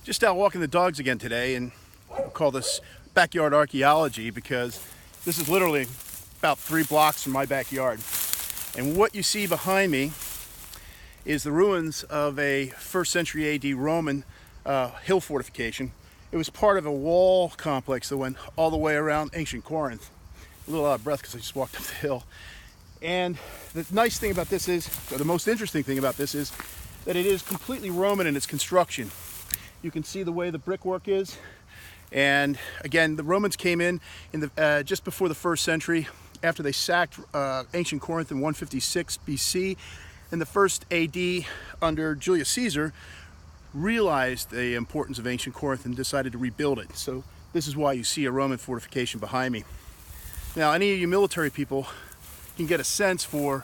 Just out walking the dogs again today, and we'll call this backyard archaeology because this is literally about 3 blocks from my backyard. And what you see behind me is the ruins of a 1st century AD Roman hill fortification. It was part of a wall complex that went all the way around ancient Corinth. A little out of breath because I just walked up the hill. And the nice thing about this is, or the most interesting thing about this is, that it is completely Roman in its construction. You can see the way the brickwork is. And again, the Romans came in the, just before the 1st century, after they sacked ancient Corinth in 156 BC. And the 1st AD under Julius Caesar realized the importance of ancient Corinth and decided to rebuild it. So this is why you see a Roman fortification behind me. Now, any of you military people can get a sense for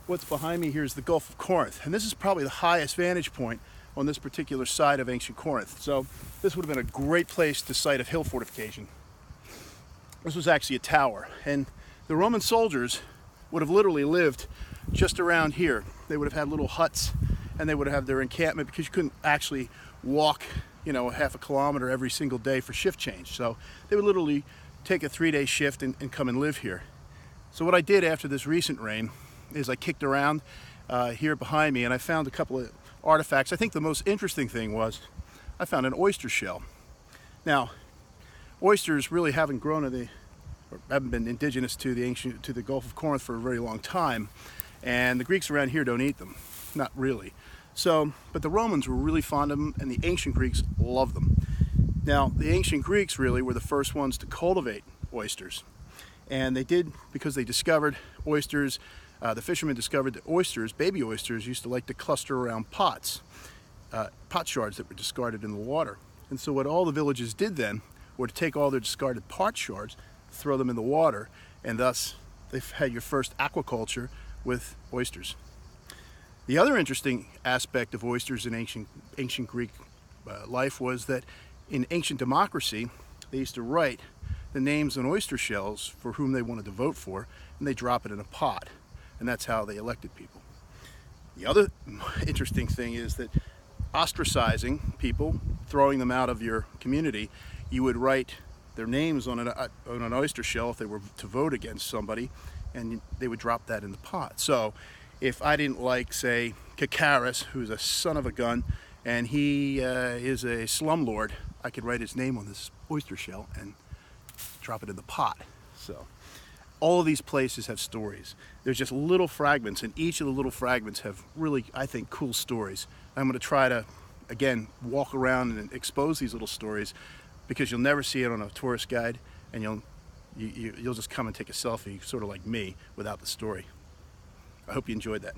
what's behind me here is the Gulf of Corinth. And this is probably the highest vantage point on this particular side of ancient Corinth. So this would have been a great place to site a hill fortification. This was actually a tower, and the Roman soldiers would have literally lived just around here. They would have had little huts, and they would have their encampment because you couldn't actually walk, half a kilometer every single day for shift change. So they would literally take a 3-day shift and come and live here. So what I did after this recent rain is I kicked around here behind me, and I found a couple of artifacts. I think the most interesting thing was I found an oyster shell. Now, oysters really haven't grown or haven't been indigenous to the Gulf of Corinth for a very long time, and the Greeks around here don't eat them, not really. So, but the Romans were really fond of them, and the ancient Greeks loved them. Now, the ancient Greeks really were the first ones to cultivate oysters, and they did because they discovered oysters. The fishermen discovered that oysters, baby oysters, used to like to cluster around pots, pot shards that were discarded in the water. And so what all the villages did then were to take all their discarded pot shards, throw them in the water, and thus they've had your first aquaculture with oysters. The other interesting aspect of oysters in ancient Greek life was that in ancient democracy, they used to write the names on oyster shells for whom they wanted to vote for, and they drop it in a pot. And that's how they elected people. The other interesting thing is that ostracizing people, throwing them out of your community, you would write their names on an oyster shell if they were to vote against somebody, and they would drop that in the pot. So if I didn't like, say, Kakaris, who's a son of a gun, and he is a slumlord, I could write his name on this oyster shell and drop it in the pot. So all of these places have stories. There's just little fragments, and each of the little fragments have really, I think, cool stories. I'm going to try to, again, walk around and expose these little stories because you'll never see it on a tourist guide, and you'll just come and take a selfie, sort of like me, without the story. I hope you enjoyed that.